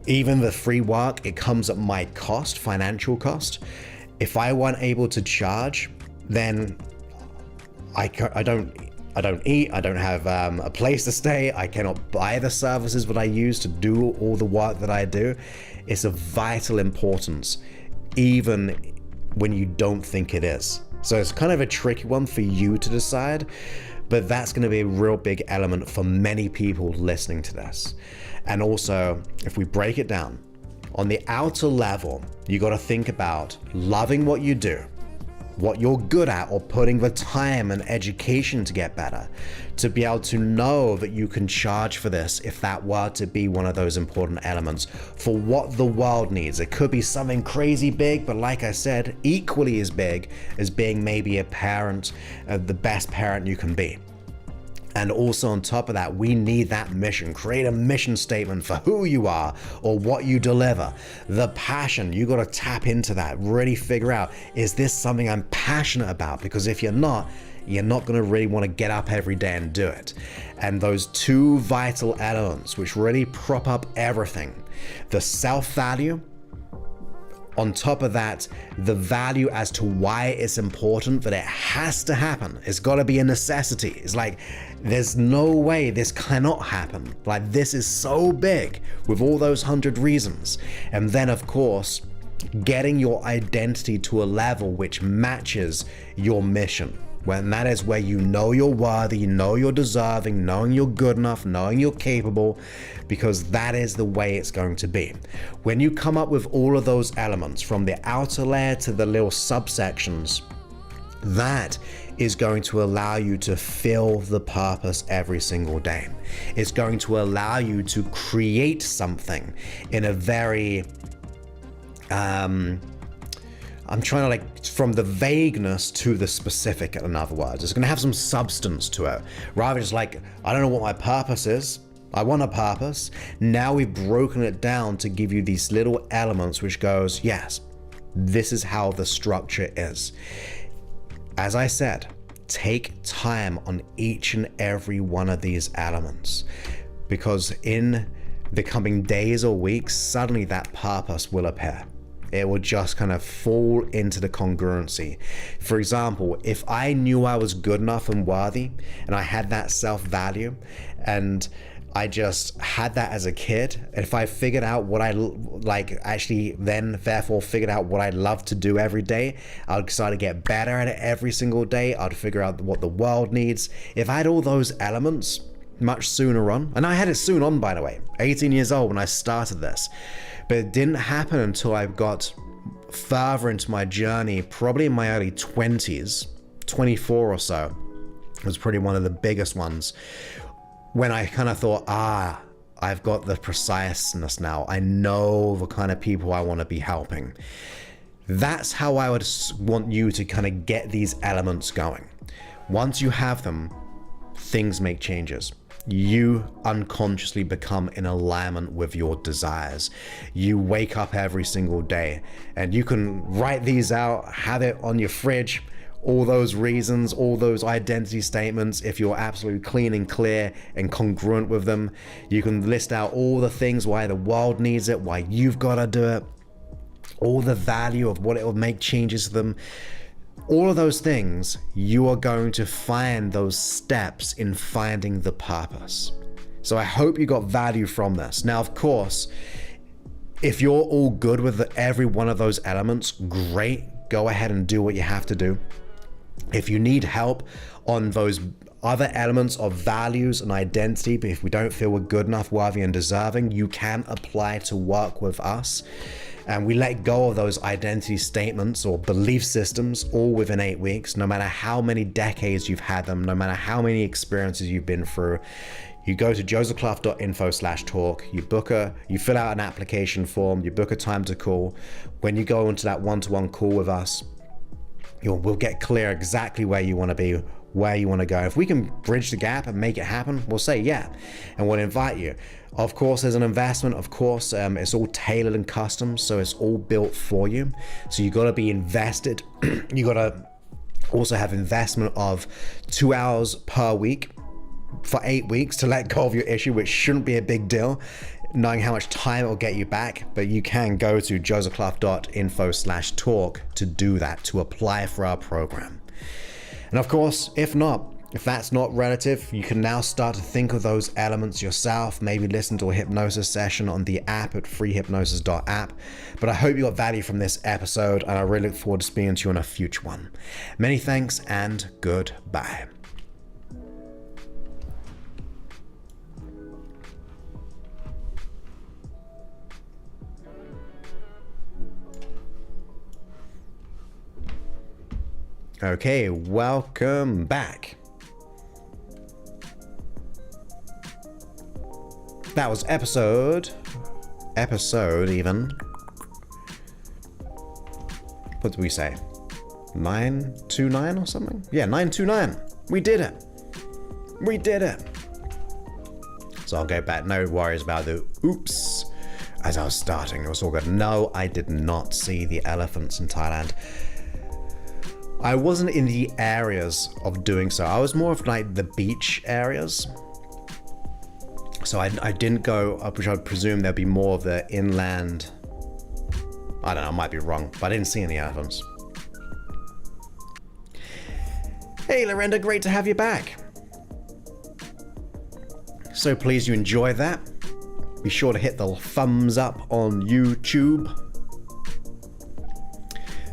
Even the free work, it comes at my cost, financial cost. If I weren't able to charge, then I don't I don't eat, I don't have a place to stay, I cannot buy the services that I use to do all the work that I do. It's of vital importance, even when you don't think it is. So it's kind of a tricky one for you to decide, but that's going to be a real big element for many people listening to this. And also, if we break it down, on the outer level, you got to think about loving what you do, what you're good at, or putting the time and education to get better, to be able to know that you can charge for this if that were to be one of those important elements for what the world needs. It could be something crazy big, but like I said, equally as big as being maybe a parent, the best parent you can be. And also on top of that, we need that mission. Create a mission statement for who you are or what you deliver. The passion, you got to tap into that. Really figure out, is this something I'm passionate about? Because if you're not going to really want to get up every day and do it. And those two vital elements, which really prop up everything, the self-value, on top of that, the value as to why it's important, that it has to happen. It's got to be a necessity. It's like, there's no way this cannot happen. Like, this is so big with all those 100 reasons. And then, of course, getting your identity to a level which matches your mission. When that is where you know you're worthy, you know you're deserving, knowing you're good enough, knowing you're capable, because that is the way it's going to be. When you come up with all of those elements, from the outer layer to the little subsections, that is going to allow you to feel the purpose every single day. It's going to allow you to create something in a very, I'm trying to, like, from the vagueness to the specific, in other words. It's going to have some substance to it. Rather just like, I don't know what my purpose is. I want a purpose. Now we've broken it down to give you these little elements which goes, yes, this is how the structure is. As I said, take time on each and every one of these elements, because in the coming days or weeks, suddenly that purpose will appear. It will just kind of fall into the congruency. For example, if I knew I was good enough and worthy, and I had that self-value, and I just had that as a kid, if I figured out what I like, actually then therefore figured out what I love to do every day, I'd start to get better at it every single day. I'd figure out what the world needs. If I had all those elements much sooner on, and I had it soon on, by the way, 18 years old when I started this, but it didn't happen until I got further into my journey, probably in my early 20s, 24 or so. It was probably one of the biggest ones, when I kind of thought, I've got the preciseness now. I know the kind of people I want to be helping. That's how I would want you to kind of get these elements going. Once you have them, things make changes. You unconsciously become in alignment with your desires. You wake up every single day and you can write these out, have it on your fridge, all those reasons, all those identity statements. If you're absolutely clean and clear and congruent with them, you can list out all the things why the world needs it, why you've got to do it, all the value of what it will make changes to them. All of those things, you are going to find those steps in finding the purpose. So I hope you got value from this. Now, of course, if you're all good with every one of those elements, great, go ahead and do what you have to do. If you need help on those other elements of values and identity, but if we don't feel we're good enough, worthy and deserving, you can apply to work with us. And we let go of those identity statements or belief systems all within 8 weeks, no matter how many decades you've had them, no matter how many experiences you've been through. You go to josephclough.info/talk, you fill out an application form, you book a time to call. When you go into that one-to-one call with us, we'll get clear exactly where you want to be, where you want to go. If we can bridge the gap and make it happen, we'll say yeah, and we'll invite you. Of course, there's an investment. Of course, it's all tailored and custom, so it's all built for you. So you got to be invested. You got to also have investment of 2 hours per week for 8 weeks to let go of your issue, which shouldn't be a big deal, knowing how much time it will get you back. But you can go to josephclough.info/talk to do that, to apply for our program. And of course, if not, If that's not relative, you can now start to think of those elements yourself. Maybe listen to a hypnosis session on the app at freehypnosis.app. But I hope you got value from this episode, and I really look forward to speaking to you on a future one. Many thanks and goodbye. Okay, welcome back. That was episode even. What did we say? 929 or something? Yeah, 929. We did it. We did it. So I'll go back. No worries about the oops. As I was starting, it was all good. No, I did not see the elephants in Thailand. I wasn't in the areas of doing so. I was more of like the beach areas. So I didn't go up, which I would presume there'd be more of the inland. I don't know, I might be wrong, but I didn't see any elephants. Hey, Lorenda, great to have you back. So pleased you enjoyed that. Be sure to hit the thumbs up on YouTube.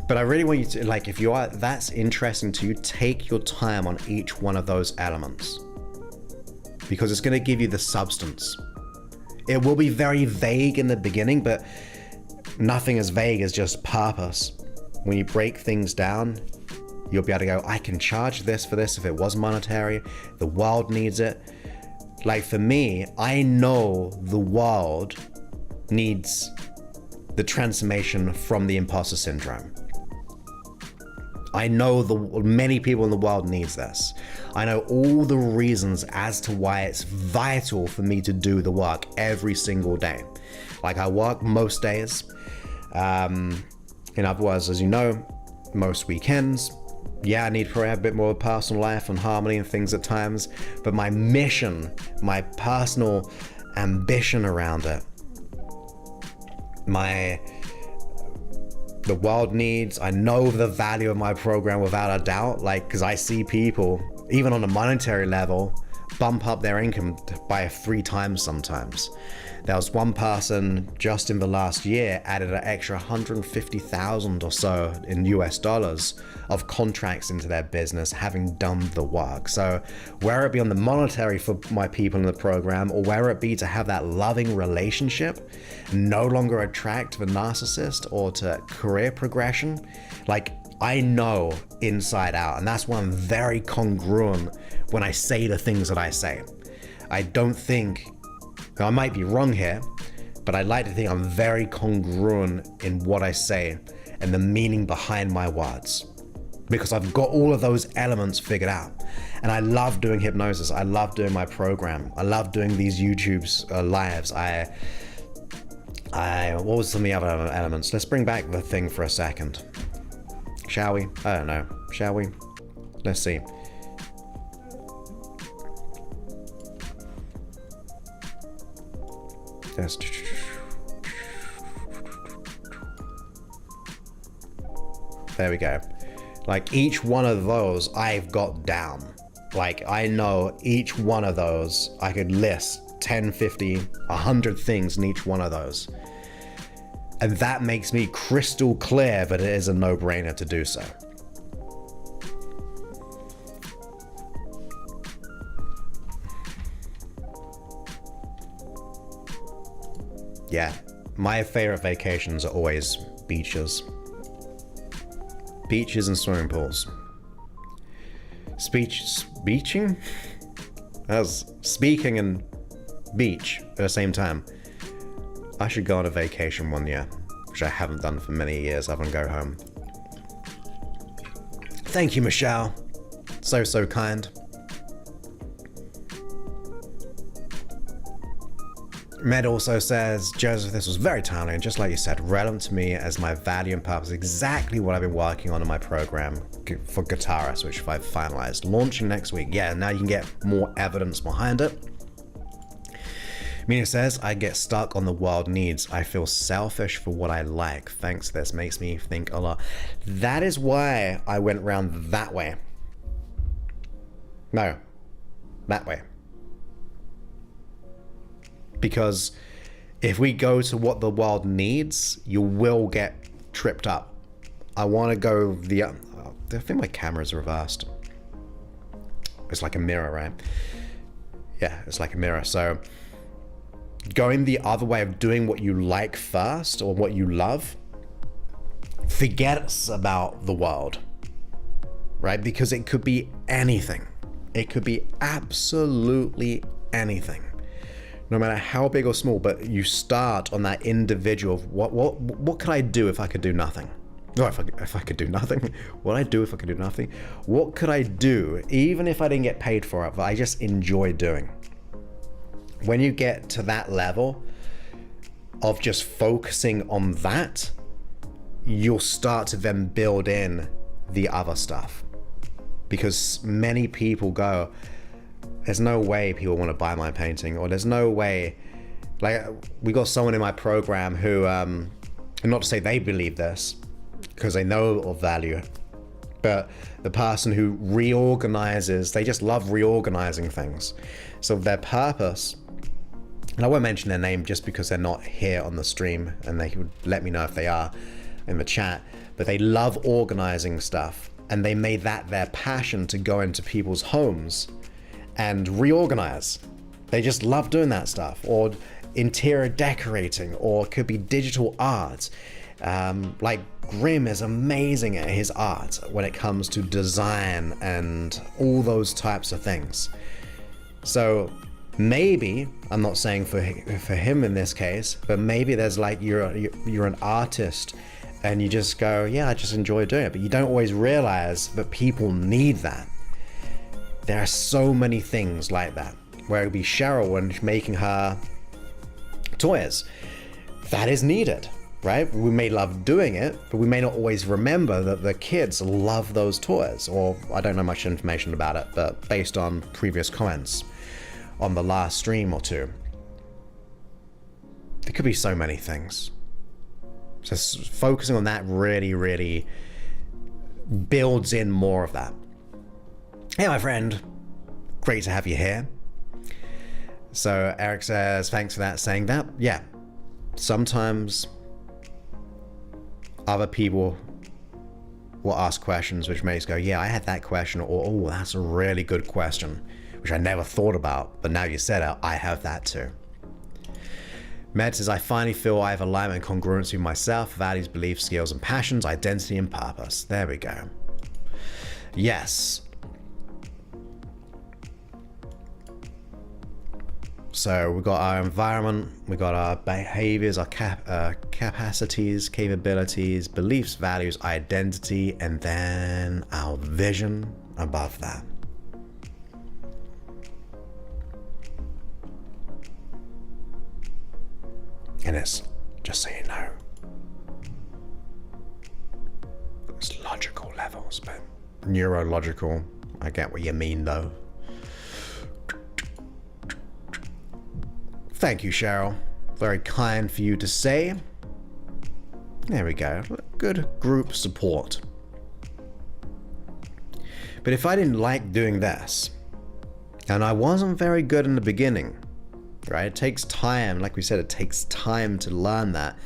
But I really want you to, like, if you are, that's interesting to you, take your time on each one of those elements. Because it's going to give you the substance. It will be very vague in the beginning, but nothing as vague as just purpose. When you break things down, you'll be able to go, I can charge this for this if it was monetary. The world needs it. Like for me, I know the world needs the transformation from the imposter syndrome. I know many people in the world needs this. I know all the reasons as to why it's vital for me to do the work every single day. Like I work most days. In other words, as you know, most weekends. Yeah, I need to have a bit more of a personal life and harmony and things at times. But my mission, my personal ambition around it, the world needs, I know the value of my program without a doubt, like, because I see people, even on a monetary level, bump up their income by 3 times sometimes. There was one person just in the last year added an extra 150,000 or so in US dollars of contracts into their business, having done the work. So whether it be on the monetary for my people in the program, or whether it be to have that loving relationship, no longer attract the narcissist, or to career progression, like I know inside out, and that's why I'm very congruent when I say the things that I say. I don't think, I might be wrong here, but I like to think I'm very congruent in what I say and the meaning behind my words, because I've got all of those elements figured out. And I love doing hypnosis. I love doing my program. I love doing these YouTube's lives. What was some of the other elements? Let's bring back the thing for a second. Shall we? I don't know. Shall we? Let's see. There we go. Like each one of those I've got down. Like I know each one of those I could list 10, 50, 100 things in each one of those. And that makes me crystal clear that it is a no-brainer to do so. Yeah, my favorite vacations are always beaches. Beaches and swimming pools. Beaching? That was speaking and beach at the same time. I should go on a vacation one year, which I haven't done for many years other than go home. Thank you, Michelle. So kind. Med also says, Joseph, this was very timely and just like you said, relevant to me as my value and purpose, exactly what I've been working on in my program for Guitarist, which I've finalized. Launching next week. Yeah, now you can get more evidence behind it. Mina says, I get stuck on the world needs. I feel selfish for what I like. Thanks, this makes me think a lot. That is why I went around that way. No, that way. Because if we go to what the world needs, you will get tripped up. I want to go I think my camera's reversed. It's like a mirror, right? Yeah, it's like a mirror. So going the other way of doing what you like first or what you love, forgets about the world, right? Because it could be anything. It could be absolutely anything, no matter how big or small. But you start on that individual of what could I do if I could do nothing? No, if I could do nothing, what would I do if I could do nothing? What could I do even if I didn't get paid for it, but I just enjoy doing? When you get to that level of just focusing on that, you'll start to then build in the other stuff. Because many people go, there's no way people want to buy my painting, or there's no way, like, we got someone in my program who, and not to say they believe this, because they know of value, but the person who reorganizes, they just love reorganizing things. So their purpose, and I won't mention their name just because they're not here on the stream, and they would let me know if they are in the chat, but they love organizing stuff, and they made that their passion to go into people's homes and reorganize. They just love doing that stuff, or interior decorating, or it could be digital art. Like Grim is amazing at his art when it comes to design and all those types of things. So maybe, I'm not saying for him in this case, but maybe there's like you're an artist and you just go, yeah, I just enjoy doing it, but you don't always realize that people need that. There are so many things like that, where it would be Cheryl and making her toys. That is needed, right? We may love doing it, but we may not always remember that the kids love those toys. Or I don't know much information about it, but based on previous comments on the last stream or two, there could be so many things. So focusing on that really, really builds in more of that. Hey, my friend, great to have you here. So Eric says, thanks for that, saying that. Yeah, sometimes other people will ask questions which makes go, yeah, I had that question, or oh, that's a really good question, which I never thought about, but now you said it, I have that too. Med says, I finally feel I have alignment and congruency with myself, values, beliefs, skills, and passions, identity, and purpose. There we go. Yes. So we've got our environment, we've got our behaviors, our capacities, capabilities, beliefs, values, identity, and then our vision above that. And it's, just so you know, it's logical levels, but neurological, I get what you mean though. Thank you, Cheryl. Very kind for you to say. There we go. Good group support. But if I didn't like doing this, and I wasn't very good in the beginning, right? It takes time. Like we said, it takes time to learn that.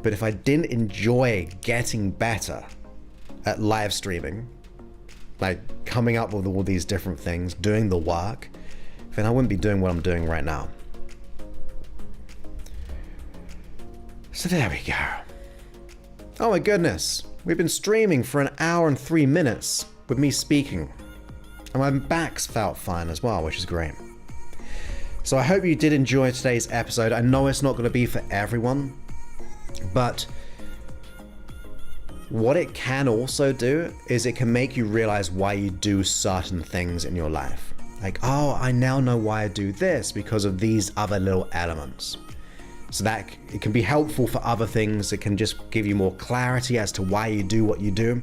But if I didn't enjoy getting better at live streaming, like coming up with all these different things, doing the work, then I wouldn't be doing what I'm doing right now. So there we go. Oh my goodness. We've been streaming for 1 hour and 3 minutes with me speaking. And my back's felt fine as well, which is great. So I hope you did enjoy today's episode. I know it's not going to be for everyone, but what it can also do is it can make you realize why you do certain things in your life. Like, oh, I now know why I do this because of these other little elements. So that it can be helpful for other things. It can just give you more clarity as to why you do what you do,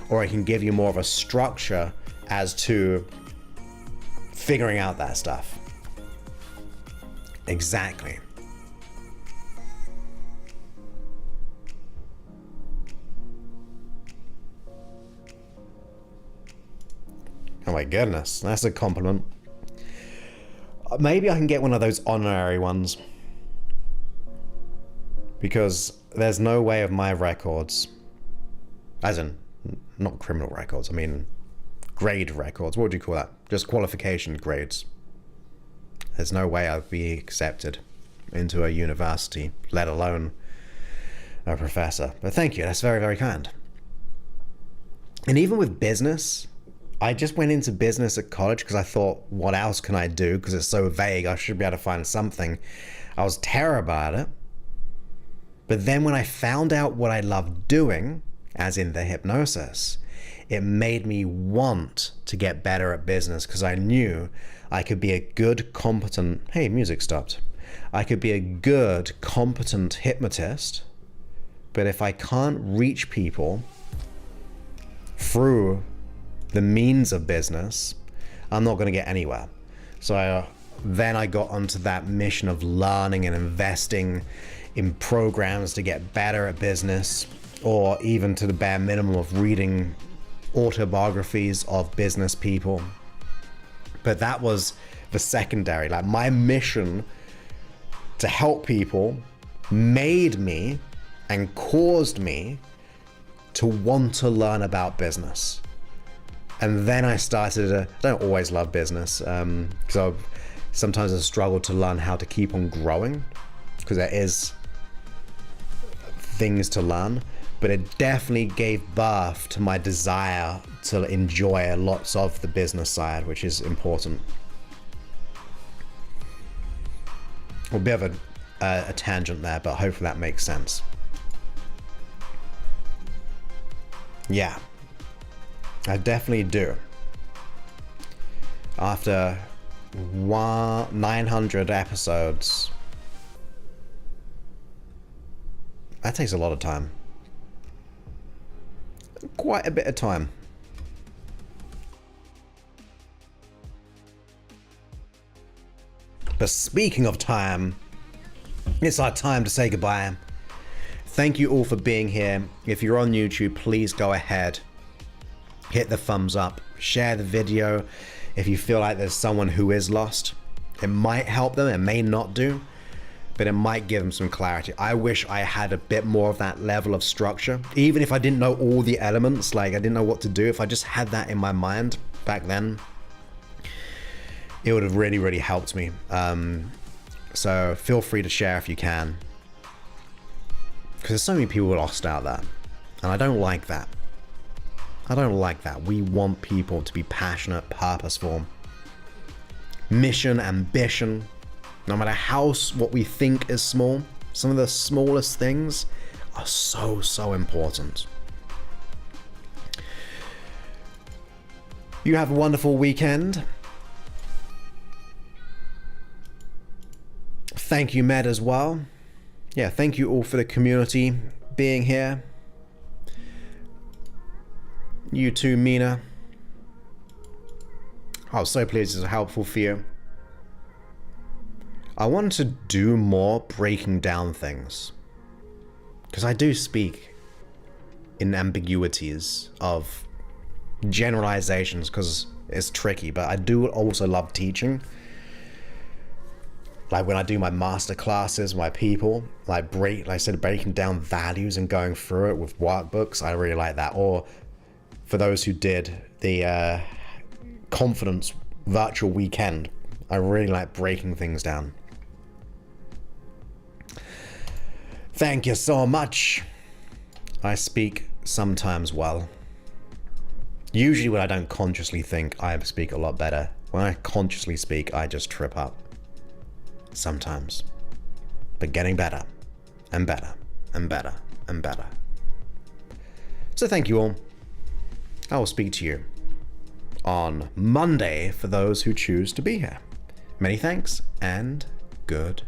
or it can give you more of a structure as to figuring out that stuff. Exactly. Oh, my goodness, that's a compliment. Maybe I can get one of those honorary ones. Because there's no way of my records, as in, not criminal records, I mean grade records, what would you call that? Just qualification grades. There's no way I'd be accepted into a university, let alone a professor. But thank you, that's very, very kind. And even with business, I just went into business at college because I thought, what else can I do? Because it's so vague, I should be able to find something. I was terrible at it. But then when I found out what I loved doing, as in the hypnosis, it made me want to get better at business because I knew I could be a good, competent, hey, music stopped. I could be a good, competent hypnotist, but if I can't reach people through the means of business, I'm not going to get anywhere. So then I got onto that mission of learning and investing in programs to get better at business, or even to the bare minimum of reading autobiographies of business people. But that was the secondary. Like, my mission to help people made me and caused me to want to learn about business. And then I started I don't always love business, because sometimes I struggle to learn how to keep on growing, because there is things to learn, but it definitely gave birth to my desire to enjoy lots of the business side, which is important. A bit of a tangent there, but hopefully that makes sense. Yeah, I definitely do. After 900 episodes, that takes a lot of time. Quite a bit of time. But speaking of time, it's our time to say goodbye. Thank you all for being here. If you're on YouTube, please go ahead, hit the thumbs up, share the video. If you feel like there's someone who is lost, it might help them, it may not do, but it might give them some clarity. I wish I had a bit more of that level of structure. Even if I didn't know all the elements, like I didn't know what to do, if I just had that in my mind back then, it would have really, really helped me. So feel free to share if you can. Because there's so many people lost out there. And I don't like that. I don't like that. We want people to be passionate, purposeful. Mission, ambition. No matter what we think is small, some of the smallest things are so, so important. You have a wonderful weekend. Thank you, Med, as well. Yeah, thank you all for the community being here. You too, Mina. I was so pleased it was helpful for you. I wanted to do more breaking down things, because I do speak in ambiguities of generalizations, because it's tricky, but I do also love teaching. Like when I do my master classes, my people, like I said, breaking down values and going through it with workbooks, I really like that. Or for those who did the confidence virtual weekend, I really like breaking things down. Thank you so much. I speak sometimes well. Usually when I don't consciously think, I speak a lot better. When I consciously speak, I just trip up. Sometimes. But getting better and better and better and better. So thank you all. I will speak to you on Monday for those who choose to be here. Many thanks and good